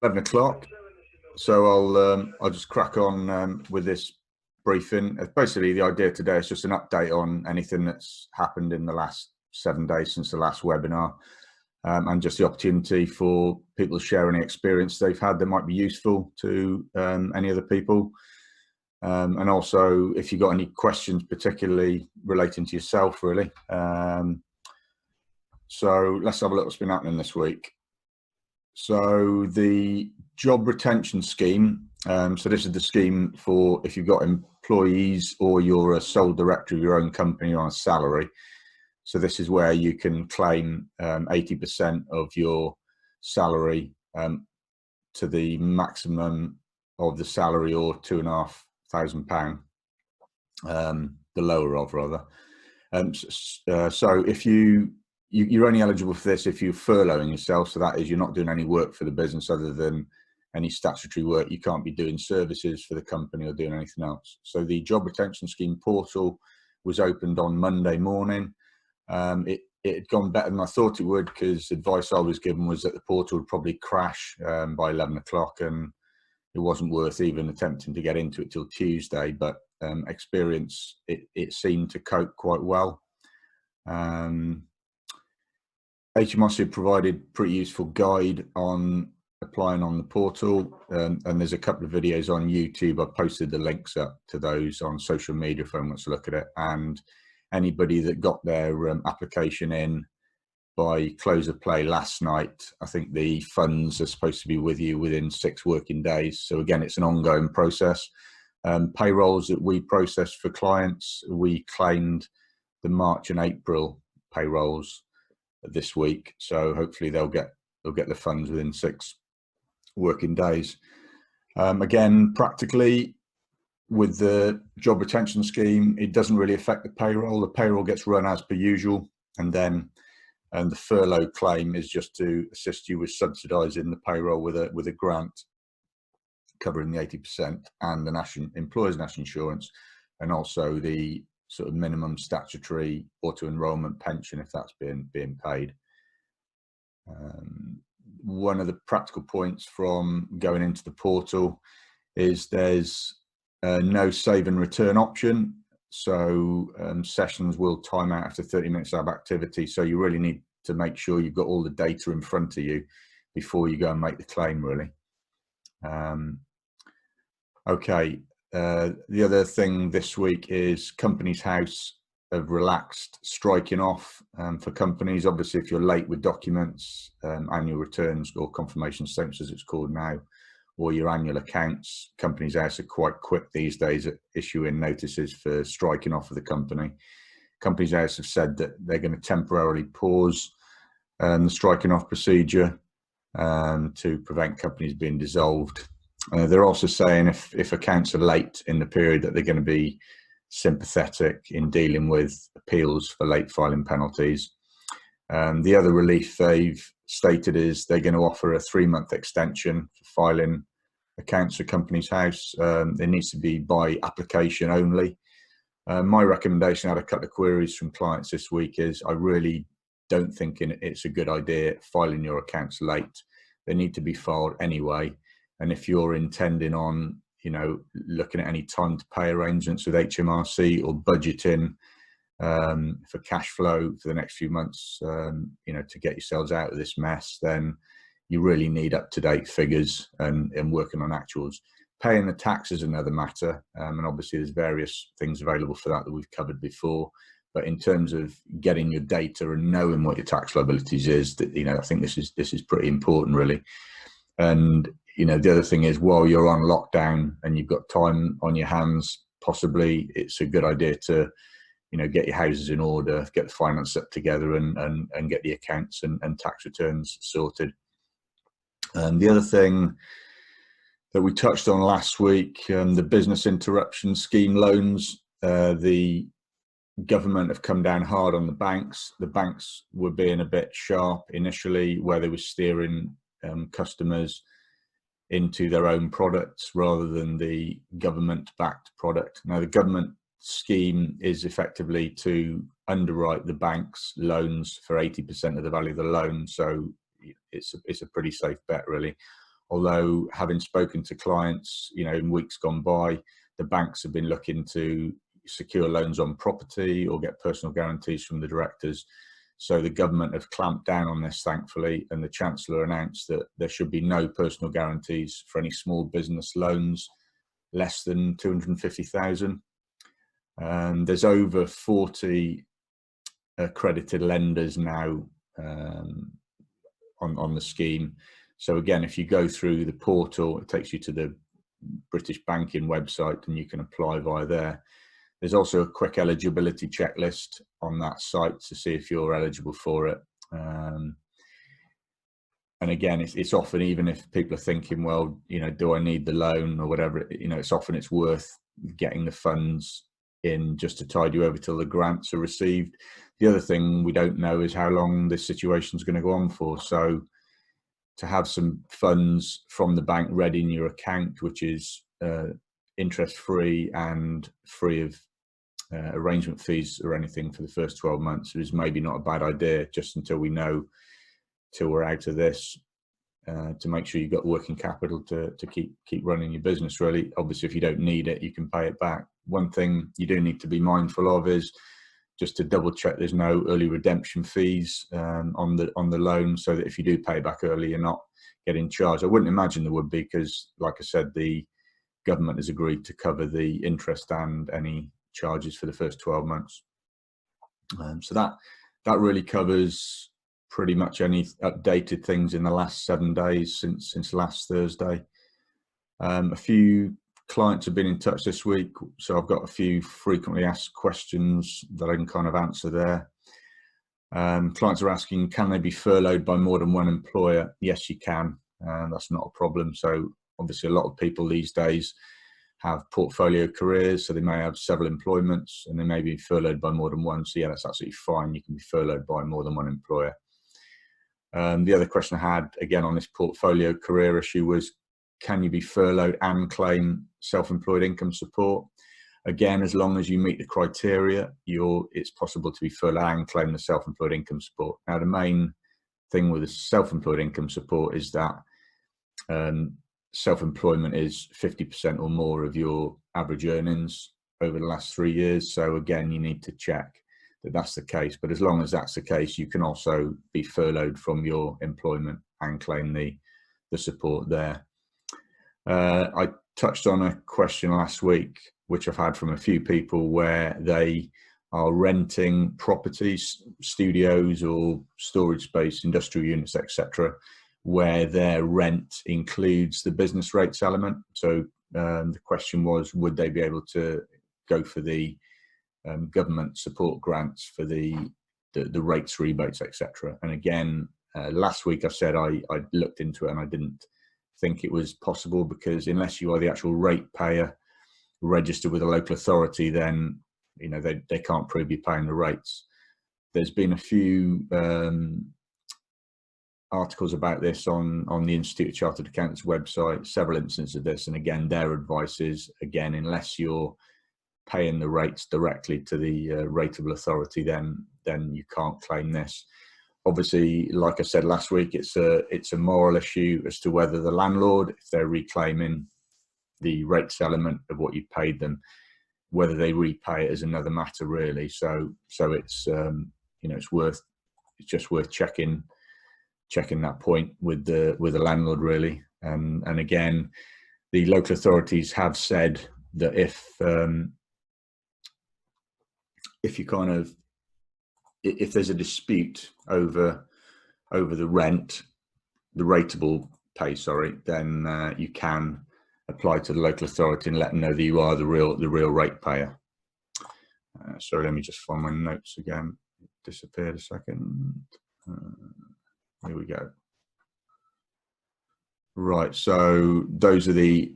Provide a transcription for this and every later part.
11 o'clock. So I'll just crack on with this briefing. Basically, the idea today is just an update on anything that's happened in the last 7 days since the last webinar, and just the opportunity for people to share any experience they've had that might be useful to any other people. And also, if you've got any questions, particularly relating to yourself, really. So let's have a look what's been happening this week. So the job retention scheme, so this is the scheme for if you've got employees or you're a sole director of your own company on a salary. So this is where you can claim 80% of your salary to the maximum of the salary, or £2,500, the lower of rather. So if you're only eligible for this if you're furloughing yourself, so that is you're not doing any work for the business other than any statutory work. You can't be doing services for the company or doing anything else. So the job retention scheme portal was opened on Monday morning. It had gone better than I thought it would, because advice I was given was that the portal would probably crash by 11 o'clock, and it wasn't worth even attempting to get into it till Tuesday. But experience, it seemed to cope quite well. HMRC provided pretty useful guide on applying on the portal, and there's a couple of videos on YouTube. I posted the links up to those on social media if anyone wants to look at it. And anybody that got their application in by close of play last night, I think the funds are supposed to be with you within 6 working days. So again, it's an ongoing process. Payrolls that we process for clients, we claimed the March and April payrolls this week, so hopefully they'll get the funds within 6 working days. Again, practically with the job retention scheme, it doesn't really affect the payroll. The payroll gets run as per usual, and then the furlough claim is just to assist you with subsidising the payroll with a grant covering the 80% and the employer's national insurance, and also the sort of minimum statutory auto-enrolment pension if that's being paid. One of the practical points from going into the portal is there's no save and return option. So sessions will time out after 30 minutes of activity. So you really need to make sure you've got all the data in front of you before you go and make the claim, really. Okay. The other thing this week is Companies House have relaxed striking off for companies. Obviously, if you're late with documents, annual returns or confirmation statements as it's called now, or your annual accounts, Companies House are quite quick these days at issuing notices for striking off of the company. Companies House have said that they're going to temporarily pause the striking off procedure to prevent companies being dissolved. They're also saying if accounts are late in the period that they're going to be sympathetic in dealing with appeals for late filing penalties. The other relief they've stated is they're going to offer a 3-month extension for filing accounts for Companies House. It needs to be by application only. My recommendation, I had a couple of queries from clients this week, is I really don't think it's a good idea filing your accounts late. They need to be filed anyway. And if you're intending on, looking at any time to pay arrangements with HMRC or budgeting for cash flow for the next few months, to get yourselves out of this mess, then you really need up-to-date figures and working on actuals. Paying the tax is another matter, and obviously there's various things available for that we've covered before. But in terms of getting your data and knowing what your tax liabilities is, I think this is pretty important, really. And the other thing is, while you're on lockdown and you've got time on your hands, possibly it's a good idea to, get your houses in order, get the finance set together, and get the accounts and tax returns sorted. The other thing that we touched on last week, the business interruption scheme loans, the government have come down hard on the banks. The banks were being a bit sharp initially, where they were steering customers into their own products rather than the government-backed product. Now, the government scheme is effectively to underwrite the bank's loans for 80% of the value of the loan, so it's a pretty safe bet, really. although having spoken to clients, in weeks gone by, the banks have been looking to secure loans on property or get personal guarantees from the directors. So the government have clamped down on this, thankfully, and the Chancellor announced that there should be no personal guarantees for any small business loans less than 250,000. There's over 40 accredited lenders now on the scheme. So again, if you go through the portal, it takes you to the British banking website and you can apply via there. There's also a quick eligibility checklist on that site to see if you're eligible for it. And again, it's often, even if people are thinking, well, do I need the loan or whatever, it's worth getting the funds in just to tide you over till the grants are received. The other thing we don't know is how long this situation is going to go on for. So to have some funds from the bank ready in your account, which is interest-free and free of arrangement fees or anything for the first 12 months, is maybe not a bad idea, just until we know, till we're out of this, to make sure you've got working capital to keep running your business, really. Obviously, if you don't need it, you can pay it back. One thing you do need to be mindful of is just to double check there's no early redemption fees on the loan, so that if you do pay back early, you're not getting charged. I wouldn't imagine there would be, because like I said, the government has agreed to cover the interest and any charges for the first 12 months. So that really covers pretty much any updated things in the last 7 days since last Thursday. A few clients have been in touch this week, so I've got a few frequently asked questions that I can kind of answer there. Clients are asking, can they be furloughed by more than one employer? Yes, you can. That's not a problem. So obviously a lot of people these days have portfolio careers, so they may have several employments and they may be furloughed by more than one. So yeah, that's absolutely fine. You can be furloughed by more than one employer. The other question I had, again, on this portfolio career issue was, can you be furloughed and claim self-employed income support? Again, as long as you meet the criteria, it's possible to be furloughed and claim the self-employed income support. Now, the main thing with the self-employed income support is that self-employment is 50% or more of your average earnings over the last 3 years. So again, you need to check that that's the case. But as long as that's the case, you can also be furloughed from your employment and claim the support there. I touched on a question last week, which I've had from a few people, where they are renting properties, studios or storage space, industrial units, etc., where their rent includes the business rates element. So the question was, would they be able to go for the government support grants for the rates rebates, etc.? And again, last week I said I looked into it and I didn't think it was possible, because unless you are the actual rate payer registered with a local authority, then they can't prove you're paying the rates. There's been a few articles about this on the Institute of Chartered Accountants website, several instances of this, and again, their advice is, again, unless you're paying the rates directly to the rateable authority, then you can't claim this. Obviously, like I said last week, it's a moral issue as to whether the landlord, if they're reclaiming the rates element of what you paid them, whether they repay it is another matter, really. So it's it's just worth checking that point with the landlord, really. And again, the local authorities have said that if there's a dispute over the rent, the rateable pay, then you can apply to the local authority and let them know that you are the real rate payer. Sorry, let me just find my notes again. It disappeared a second. Here we go. Right, so those are the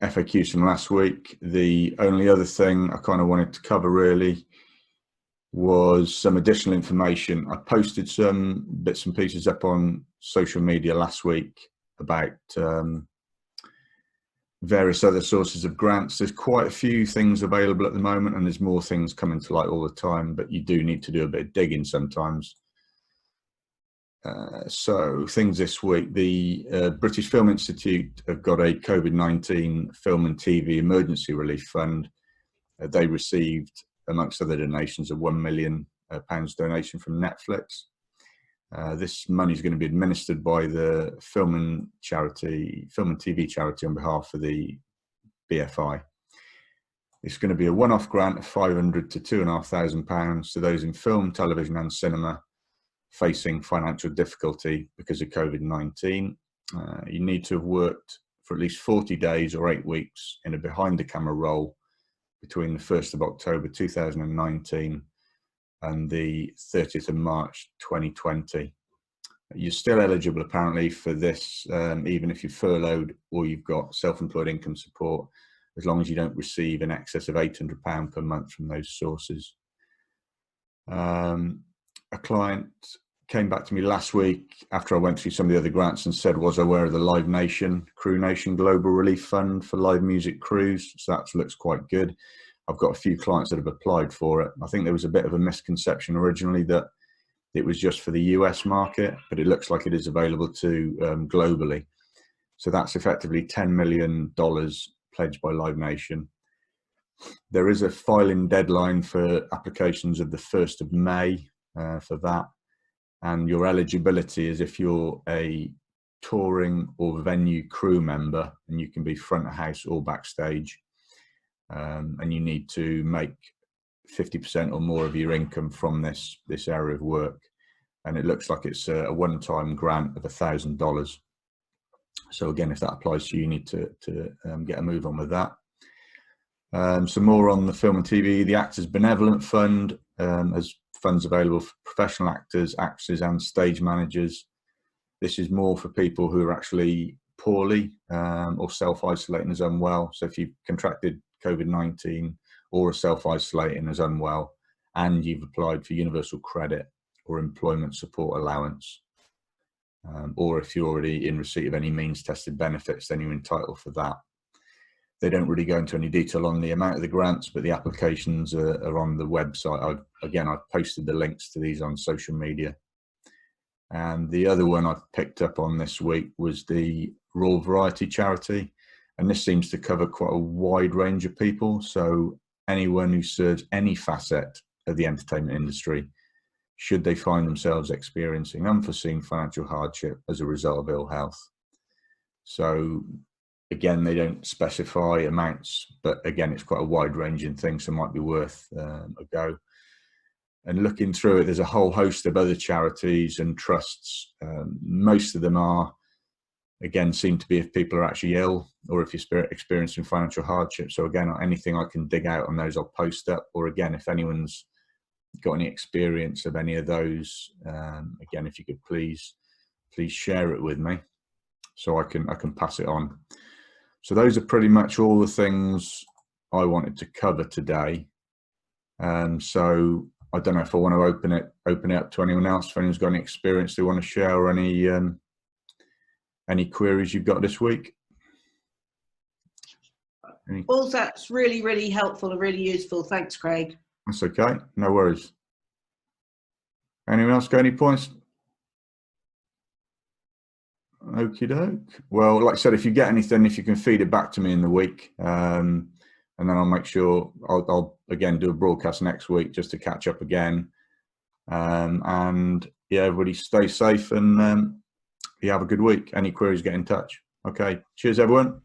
FAQs from last week. The only other thing I kind of wanted to cover really was some additional information. I posted some bits and pieces up on social media last week about various other sources of grants. There's quite a few things available at the moment, and there's more things coming to light all the time, but you do need to do a bit of digging sometimes. So things this week, the British Film Institute have got a COVID-19 film and TV emergency relief fund. They received, amongst other donations, a £1 million donation from Netflix. This money is going to be administered by the film and TV charity on behalf of the BFI. It's going to be a one-off grant of £500 to £2,500 to those in film, television and cinema facing financial difficulty because of COVID-19. You need to have worked for at least 40 days or 8 weeks in a behind-the-camera role between the 1st of October 2019 and the 30th of March 2020. You're still eligible apparently for this, even if you're furloughed or you've got self-employed income support, as long as you don't receive in excess of £800 per month from those sources. A client came back to me last week after I went through some of the other grants and said, was I aware of the Live Nation, Crew Nation Global Relief Fund for live music crews? So that looks quite good. I've got a few clients that have applied for it. I think there was a bit of a misconception originally that it was just for the US market, but it looks like it is available to globally. So that's effectively $10 million pledged by Live Nation. There is a filing deadline for applications of the 1st of May for that. And your eligibility is if you're a touring or venue crew member, and you can be front of house or backstage, and you need to make 50% or more of your income from this area of work. And it looks like it's a one-time grant of $1,000. So again, if that applies to you, you need to get a move on with that. Some more on the film and TV. The Actors Benevolent Fund has funds available for professional actors, actresses and stage managers. This is more for people who are actually poorly or self-isolating as unwell. So if you've contracted COVID-19 or are self-isolating as unwell and you've applied for universal credit or employment support allowance, or if you're already in receipt of any means tested benefits, then you're entitled for that. They don't really go into any detail on the amount of the grants, but the applications are on the website. I've posted the links to these on social media. And the other one I picked up on this week was the Royal Variety Charity. And this seems to cover quite a wide range of people. So anyone who serves any facet of the entertainment industry, should they find themselves experiencing unforeseen financial hardship as a result of ill health. So again, they don't specify amounts, but again, it's quite a wide ranging thing, so it might be worth a go. And looking through it, there's a whole host of other charities and trusts. Most of them again, seem to be if people are actually ill or if you're experiencing financial hardship. So again, anything I can dig out on those, I'll post up. Or again, if anyone's got any experience of any of those, again, if you could please share it with me so I can pass it on. So those are pretty much all the things I wanted to cover today. So I don't know if I want to open it up to anyone else. If anyone's got any experience they want to share, or any queries you've got this week. All that's really, really helpful and really useful. Thanks, Craig. That's okay. No worries. Anyone else got any points? Okie doke. Well, like I said, if you get anything, if you can feed it back to me in the week, and then I'll make sure I'll again do a broadcast next week just to catch up again. And yeah, everybody stay safe and you have a good week. Any queries, get in touch. Okay. Cheers, everyone.